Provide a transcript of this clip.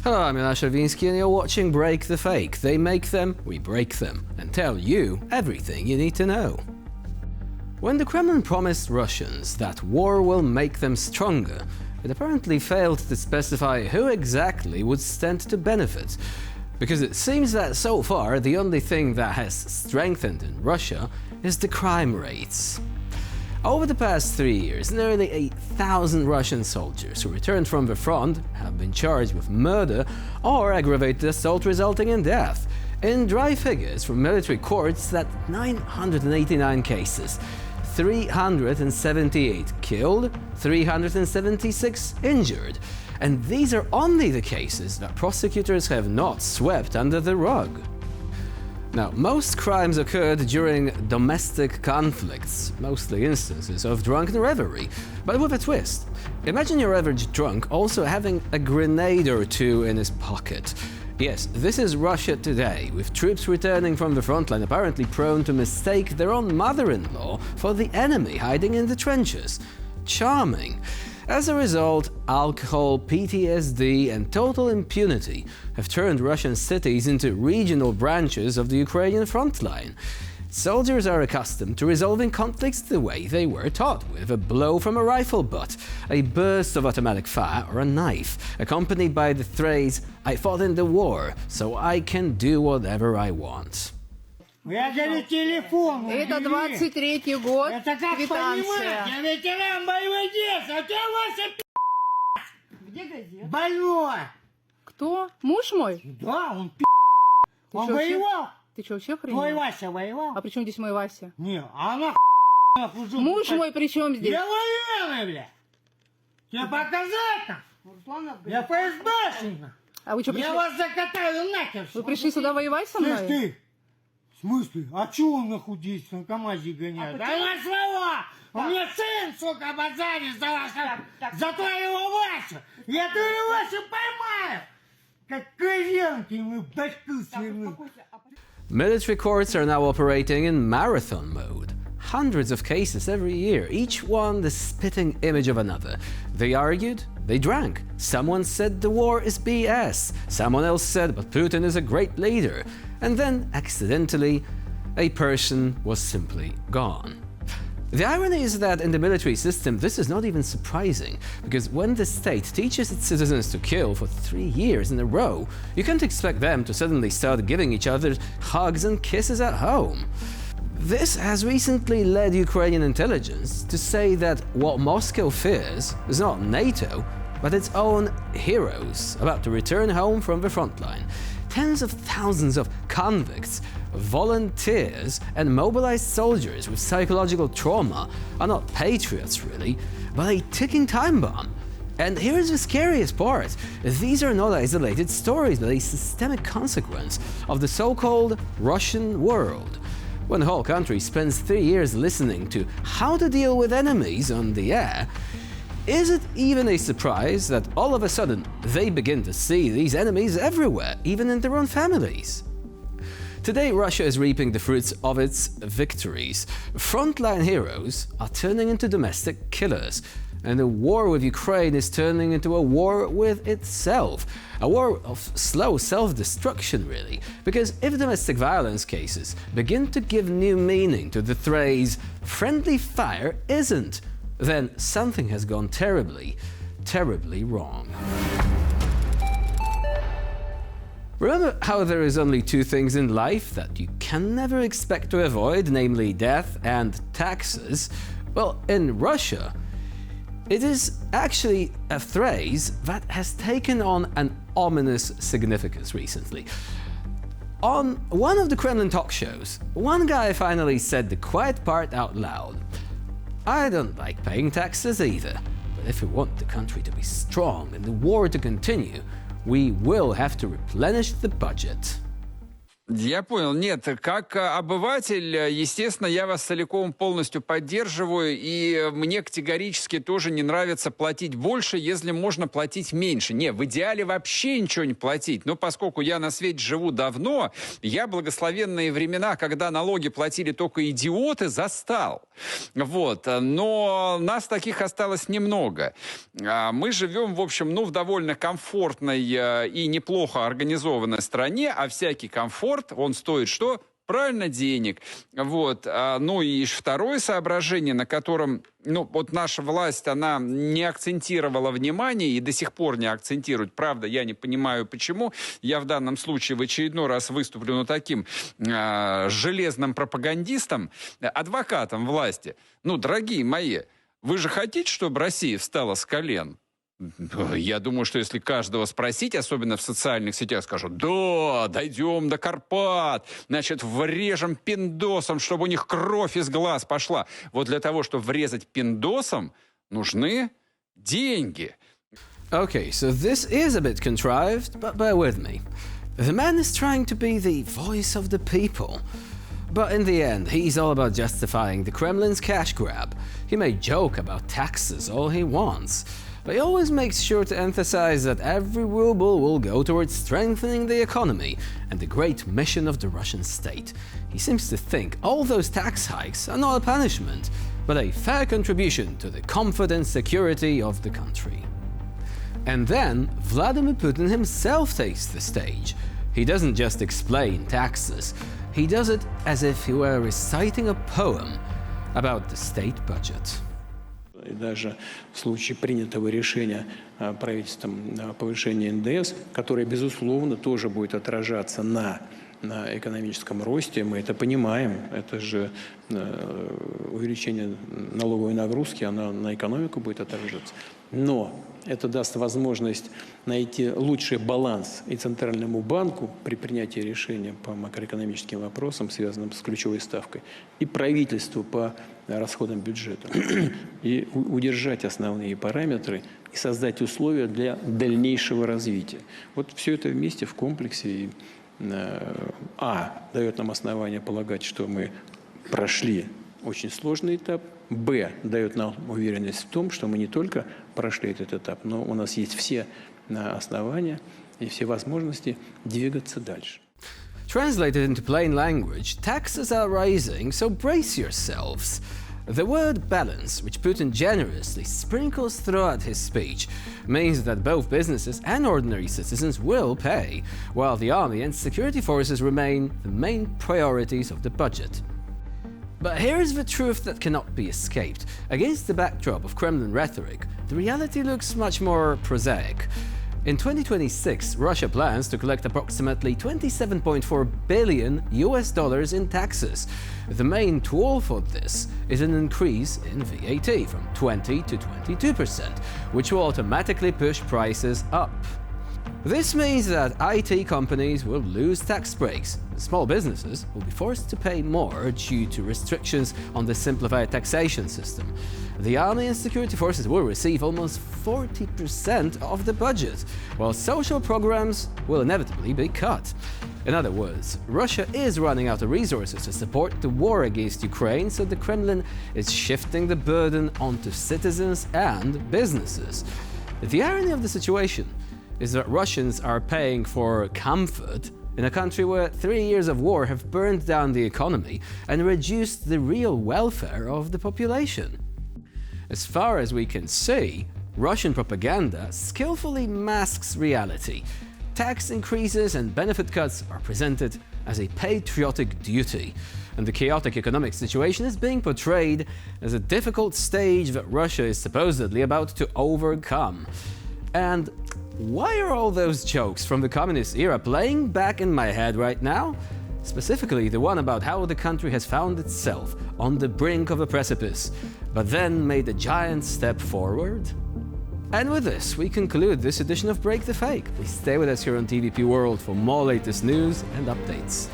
Hello, I'm Jonasz Rewiński and you're watching Break the Fake. They make them, we break them, and tell you everything you need to know. When the Kremlin promised Russians that war will make them stronger, it apparently failed to specify who exactly would stand to benefit. Because it seems that so far the only thing that has strengthened in Russia is the crime rates. Over the past 3 years, nearly 8,000 Russian soldiers who returned from the front have been charged with murder or aggravated assault resulting in death. In dry figures from military courts, that 989 cases, 378 killed, 376 injured. And these are only the cases that prosecutors have not swept under the rug. Now, most crimes occurred during domestic conflicts, mostly instances of drunken revelry, but with a twist. Imagine your average drunk also having a grenade or two in his pocket. Yes, this is Russia today, with troops returning from the front line apparently prone to mistake their own mother-in-law for the enemy hiding in the trenches. Charming. As a result, alcohol, PTSD and total impunity have turned Russian cities into regional branches of the Ukrainian front line. Soldiers are accustomed to resolving conflicts the way they were taught, with a blow from a rifle butt, a burst of automatic fire or a knife, accompanied by the phrase, "I fought in the war, so I can do whatever I want." Я говорю, телефон. Это 23-й год, Это как понимать? квитанция. Я ветеран боевых действий, а у тебя Вася Где газета? больной. Кто? Муж мой? Да, он Он чё, воевал. Ты что, вообще Твой охренел? Вася воевал? А при чем здесь мой Вася? Не, а она уже... Муж мой при чем здесь? Я военный, бля. Тебе показать-то? Я ФСБшник. А вы что, Я пришли? вас закатаю нахер. Вы пришли сюда воевать со Слышь мной? ты, в смысле? А чё он нахуй здесь на КамАЗе гоняет? Да на своего! У меня сын, сука, базарит за вашего, за твоего Васю! Я твоего Васю поймаю! Как козенки ему башку сверну! Military courts are now operating in marathon mode. Hundreds of cases every year, each one the spitting image of another. They argued, they drank. Someone said the war is BS. Someone else said, but Putin is a great leader. And then, accidentally, a person was simply gone. The irony is that in the military system, this is not even surprising, because when the state teaches its citizens to kill for 3 years in a row, you can't expect them to suddenly start giving each other hugs and kisses at home. This has recently led Ukrainian intelligence to say that what Moscow fears is not NATO, but its own heroes about to return home from the front line. Tens of thousands of convicts, volunteers, and mobilized soldiers with psychological trauma are not patriots really, but a ticking time bomb. And here's the scariest part. These are not isolated stories, but a systemic consequence of the so-called Russian world. When the whole country spends 3 years listening to how to deal with enemies on the air, is it even a surprise that all of a sudden they begin to see these enemies everywhere, even in their own families? Today, Russia is reaping the fruits of its victories. Frontline heroes are turning into domestic killers, and the war with Ukraine is turning into a war with itself. A war of slow self-destruction, really. Because if domestic violence cases begin to give new meaning to the phrase "friendly fire isn't," then something has gone terribly, terribly wrong. Remember how there is only 2 things in life that you can never expect to avoid, namely death and taxes? Well, in Russia, it is actually a phrase that has taken on an ominous significance recently. On one of the Kremlin talk shows, one guy finally said the quiet part out loud. "I don't like paying taxes either, but if we want the country to be strong and the war to continue, we will have to replenish the budget." Я понял. Нет, как обыватель, естественно, я вас целиком полностью поддерживаю, и мне категорически тоже не нравится платить больше, если можно платить меньше. Не, в идеале вообще ничего не платить. Но поскольку я на свете живу давно, я благословенные времена, когда налоги платили только идиоты, застал. Вот. Но нас таких осталось немного. Мы живем, в общем, в довольно комфортной и неплохо организованной стране, а всякий комфорт, он стоит что? Правильно, денег. Вот. Ну и второе соображение, на котором вот наша власть, она не акцентировала внимание и до сих пор не акцентирует. Правда, я не понимаю, почему. Я в данном случае в очередной раз выступлю таким железным пропагандистом, адвокатом власти. Дорогие мои, вы же хотите, чтобы Россия встала с колен? Я думаю, что если каждого спросить, особенно в социальных сетях, скажут: да, дойдем до Карпат, значит, врежем пиндосом, чтобы у них кровь из глаз пошла. Вот для того, чтобы врезать пиндосом, нужны деньги. Okay, so this is a bit contrived, but bear with me. The man is trying to be the voice of the people. But in the end, he's all about justifying the Kremlin's cash grab. He may joke about taxes all he wants, but he always makes sure to emphasize that every ruble will go towards strengthening the economy and the great mission of the Russian state. He seems to think all those tax hikes are not a punishment, but a fair contribution to the comfort and security of the country. And then Vladimir Putin himself takes the stage. He doesn't just explain taxes, he does it as if he were reciting a poem about the state budget. И даже в случае принятого решения правительством о повышении НДС, которое, безусловно, тоже будет отражаться на экономическом росте, мы это понимаем. Это же увеличение налоговой нагрузки, она на экономику будет отражаться. Но это даст возможность найти лучший баланс и Центральному банку при принятии решения по макроэкономическим вопросам, связанным с ключевой ставкой, и правительству по расходам бюджета. И удержать основные параметры и создать условия для дальнейшего развития. Вот все это вместе в комплексе дает нам основание полагать, что мы прошли очень сложный этап. Б, дает нам уверенность в том, что мы не только прошли этот этап, но у нас есть все основания и все возможности двигаться дальше. Translated into plain language, taxes are rising, so brace yourselves. The word balance, which Putin generously sprinkles throughout his speech, means that both businesses and ordinary citizens will pay, while the army and security forces remain the main priorities of the budget. But here's the truth that cannot be escaped. Against the backdrop of Kremlin rhetoric, the reality looks much more prosaic. In 2026, Russia plans to collect approximately $27.4 billion in taxes. The main tool for this is an increase in VAT from 20 to 22%, which will automatically push prices up. This means that IT companies will lose tax breaks. Small businesses will be forced to pay more due to restrictions on the simplified taxation system. The army and security forces will receive almost 40% of the budget, while social programs will inevitably be cut. In other words, Russia is running out of resources to support the war against Ukraine, so the Kremlin is shifting the burden onto citizens and businesses. The irony of the situation is that Russians are paying for comfort in a country where 3 years of war have burned down the economy and reduced the real welfare of the population. As far as we can see, Russian propaganda skillfully masks reality. Tax increases and benefit cuts are presented as a patriotic duty, and the chaotic economic situation is being portrayed as a difficult stage that Russia is supposedly about to overcome. And why are all those jokes from the communist era playing back in my head right now? Specifically the one about how the country has found itself on the brink of a precipice, but then made a giant step forward? And with this, we conclude this edition of Break the Fake. Please stay with us here on TVP World for more latest news and updates.